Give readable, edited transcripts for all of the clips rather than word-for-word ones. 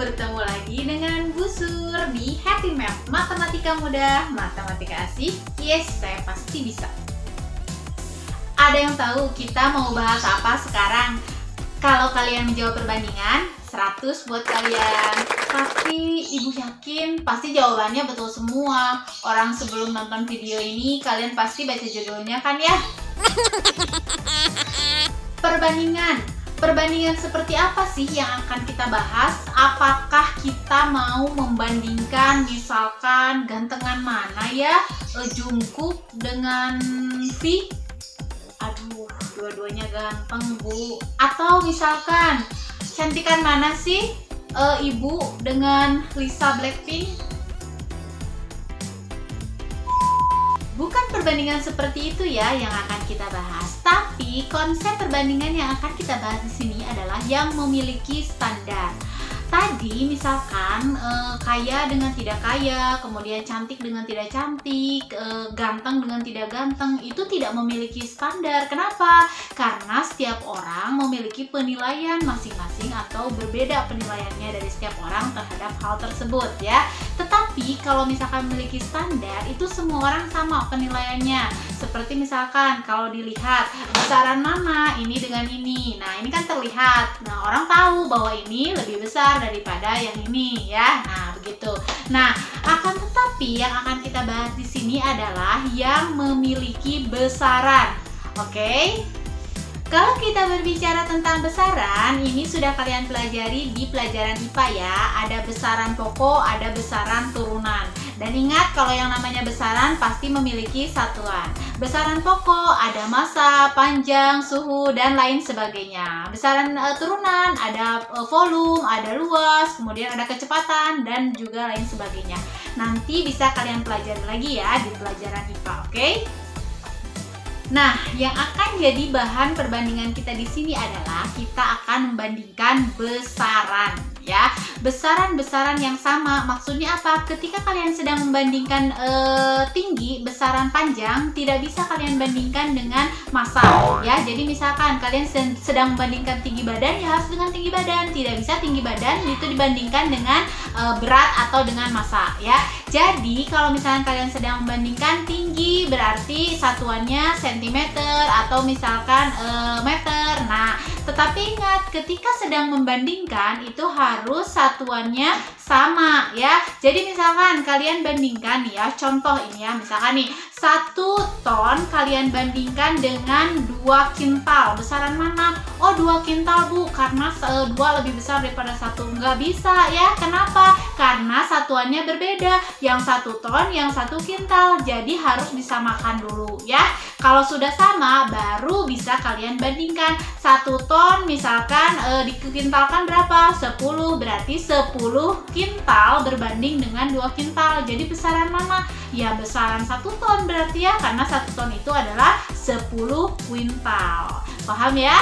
bertemu lagi dengan Bu Sur di Happy Math, matematika mudah, matematika asik. Yes, saya pasti bisa. Ada yang tahu kita mau bahas apa sekarang? Kalau kalian menjawab perbandingan, 100 buat kalian. Tapi Ibu yakin pasti jawabannya betul semua. Orang sebelum nonton video ini, kalian pasti baca judulnya kan ya? Perbandingan seperti apa sih yang akan kita bahas? Apakah kita mau membandingkan misalkan gantengan mana ya? Jungkook dengan V? Aduh, dua-duanya ganteng Bu. Atau misalkan cantikan mana sih Ibu dengan Lisa Blackpink? Bukan perbandingan seperti itu ya yang akan kita bahas, tapi konsep perbandingan yang akan kita bahas di sini adalah yang memiliki standar. Tadi misalkan kaya dengan tidak kaya, kemudian cantik dengan tidak cantik, ganteng dengan tidak ganteng, itu tidak memiliki standar. Kenapa? Karena setiap orang memiliki penilaian masing-masing atau berbeda penilaiannya dari setiap orang terhadap hal tersebut ya. Tetapi kalau misalkan memiliki standar, itu semua orang sama penilaiannya. Seperti misalkan kalau dilihat besaran mana ini dengan ini. Nah, ini kan terlihat. Nah, orang tahu bahwa ini lebih besar daripada yang ini ya. Nah, begitu. Nah, akan tetapi yang akan kita bahas di sini adalah yang memiliki besaran. Oke? Kalau kita berbicara tentang besaran, ini sudah kalian pelajari di pelajaran IPA ya. Ada besaran pokok, ada besaran turunan. Dan ingat, kalau yang namanya besaran pasti memiliki satuan. Besaran pokok ada massa, panjang, suhu, dan lain sebagainya. Besaran turunan ada volume, ada luas, kemudian ada kecepatan, dan juga lain sebagainya. Nanti bisa kalian pelajari lagi ya di pelajaran IPA, oke? Nah, yang akan jadi bahan perbandingan kita di sini adalah kita akan membandingkan besaran ya. Besaran-besaran yang sama maksudnya apa? Ketika kalian sedang membandingkan tinggi, besaran panjang tidak bisa kalian bandingkan dengan massa ya. Jadi misalkan kalian sedang membandingkan tinggi badan ya harus dengan tinggi badan. Tidak bisa tinggi badan itu dibandingkan dengan berat atau dengan massa ya. Jadi kalau misalkan kalian sedang membandingkan tinggi berarti satuannya centimeter atau misalkan meter. Nah, tetapi ingat ketika sedang membandingkan itu harus satuannya sama ya. Jadi misalkan kalian bandingkan ya, contoh ini ya, misalkan nih 1 ton kalian bandingkan dengan 2 kintal. Besaran mana? Oh, 2 kintal Bu, karena 2 lebih besar daripada 1. Nggak bisa ya. Kenapa? Karena satuannya berbeda. Yang 1 ton, yang 1 kintal. Jadi harus disamakan dulu ya. Kalau sudah sama, baru bisa kalian bandingkan. 1 ton misalkan dikintalkan berapa? 10, berarti 10 kintal berbanding dengan 2 kintal. Jadi besaran mana? Ya besaran 1 ton berarti ya, karena 1 ton itu adalah 10 kuintal. Paham ya?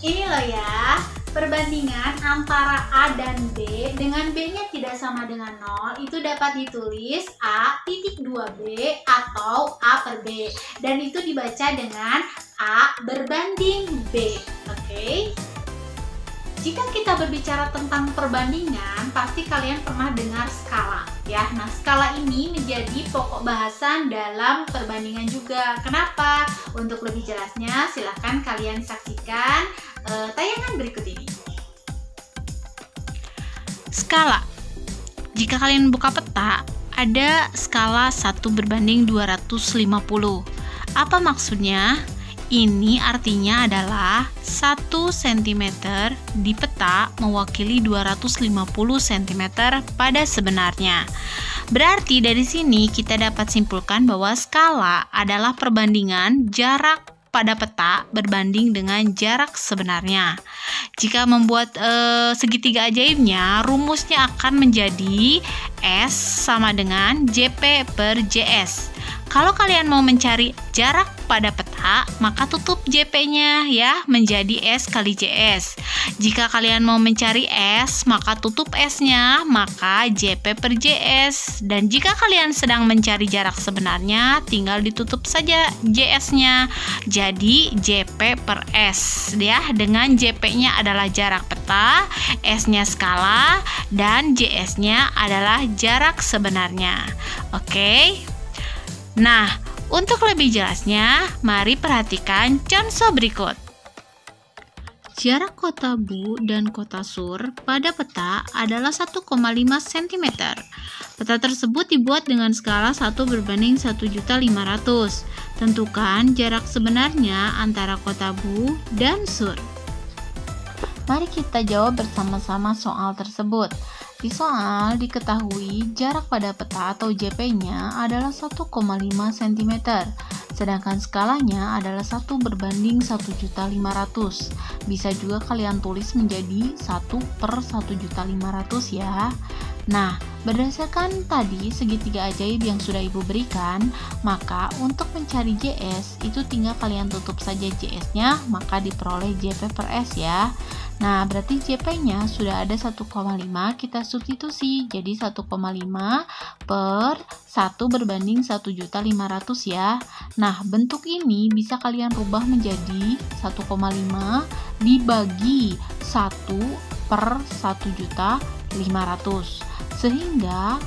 Ini loh ya, perbandingan antara A dan B dengan B-nya tidak sama dengan 0 itu dapat ditulis A titik 2B atau A per B. Dan itu dibaca dengan A berbanding B. Oke? Jika kita berbicara tentang perbandingan, pasti kalian pernah dengar skala ya. Nah, skala ini menjadi pokok bahasan dalam perbandingan juga. Kenapa? Untuk lebih jelasnya, silahkan kalian saksikan tayangan berikut ini. Skala. Jika kalian buka peta, ada skala 1 berbanding 250. Apa maksudnya? Ini artinya adalah 1 cm di peta mewakili 250 cm pada sebenarnya. Berarti dari sini kita dapat simpulkan bahwa skala adalah perbandingan jarak pada peta berbanding dengan jarak sebenarnya. Jika membuat segitiga ajaibnya, rumusnya akan menjadi S sama dengan JP per JS. Kalau kalian mau mencari jarak pada peta, peta, maka tutup JP-nya ya menjadi S kali JS. Jika kalian mau mencari S, maka tutup S-nya, maka JP per JS. Dan jika kalian sedang mencari jarak sebenarnya, tinggal ditutup saja JS-nya. Jadi JP per S ya, dengan JP-nya adalah jarak peta, S-nya skala, dan JS-nya adalah jarak sebenarnya. Oke. Nah, untuk lebih jelasnya, mari perhatikan contoh berikut. Jarak kota Bu dan kota Sur pada peta adalah 1,5 cm. Peta tersebut dibuat dengan skala 1:1.500.000. Tentukan jarak sebenarnya antara kota Bu dan Sur. Mari kita jawab bersama-sama soal tersebut. Di soal diketahui jarak pada peta atau JP-nya adalah 1,5 cm, sedangkan skalanya adalah 1:1.500.000. Bisa juga kalian tulis menjadi 1/1.500 ya. Nah, berdasarkan tadi segitiga ajaib yang sudah Ibu berikan, maka untuk mencari JS itu tinggal kalian tutup saja JS-nya, maka diperoleh JP per S ya. Nah, berarti JP-nya sudah ada 1,5, kita substitusi jadi 1,5 per 1/1.500.000 ya. Nah, bentuk ini bisa kalian rubah menjadi 1,5 dibagi 1/1.500.000. Sehingga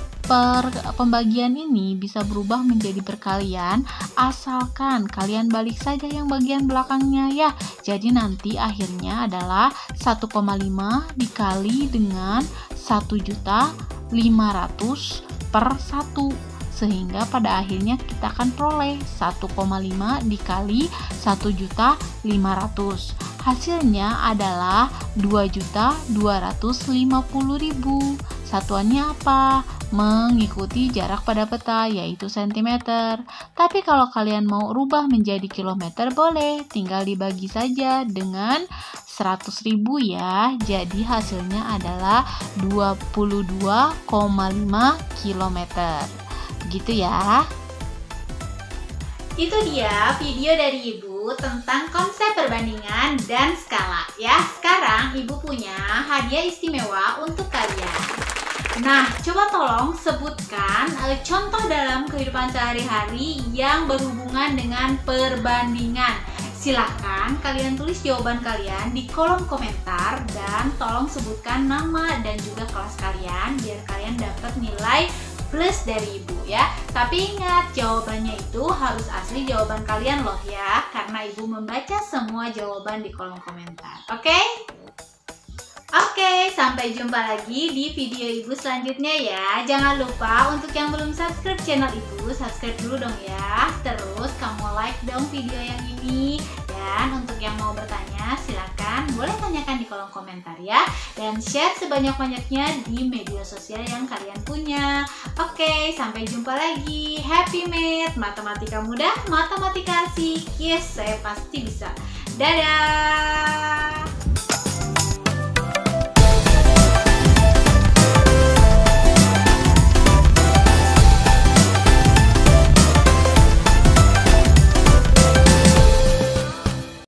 pembagian ini bisa berubah menjadi perkalian asalkan kalian balik saja yang bagian belakangnya ya. Jadi nanti akhirnya adalah 1,5 dikali dengan 1.500.000 per 1. Sehingga pada akhirnya kita akan peroleh 1,5 dikali 1.500.000. Hasilnya adalah 2.250.000. Satuannya apa? Mengikuti jarak pada peta, yaitu cm. Tapi kalau kalian mau rubah menjadi kilometer boleh, tinggal dibagi saja dengan 100.000 ya. Jadi hasilnya adalah 22,5 km. Begitu ya. Itu dia video dari Ibu tentang konsep perbandingan dan skala ya. Sekarang Ibu punya hadiah istimewa untuk kalian. Nah, coba tolong sebutkan contoh dalam kehidupan sehari-hari yang berhubungan dengan perbandingan. Silahkan kalian tulis jawaban kalian di kolom komentar dan tolong sebutkan nama dan juga kelas kalian biar kalian dapat nilai plus dari Ibu ya. Tapi ingat, jawabannya itu harus asli jawaban kalian loh ya, karena Ibu membaca semua jawaban di kolom komentar. Oke? Oke, sampai jumpa lagi di video Ibu selanjutnya ya. Jangan lupa untuk yang belum subscribe channel Ibu, subscribe dulu dong ya. Terus kamu like dong video yang ini. Dan untuk yang mau bertanya, silakan boleh tanyakan di kolom komentar ya. Dan share sebanyak-banyaknya di media sosial yang kalian punya. Oke, sampai jumpa lagi. Happy Math, matematika mudah, matematika asik. Yes, saya pasti bisa. Dadah!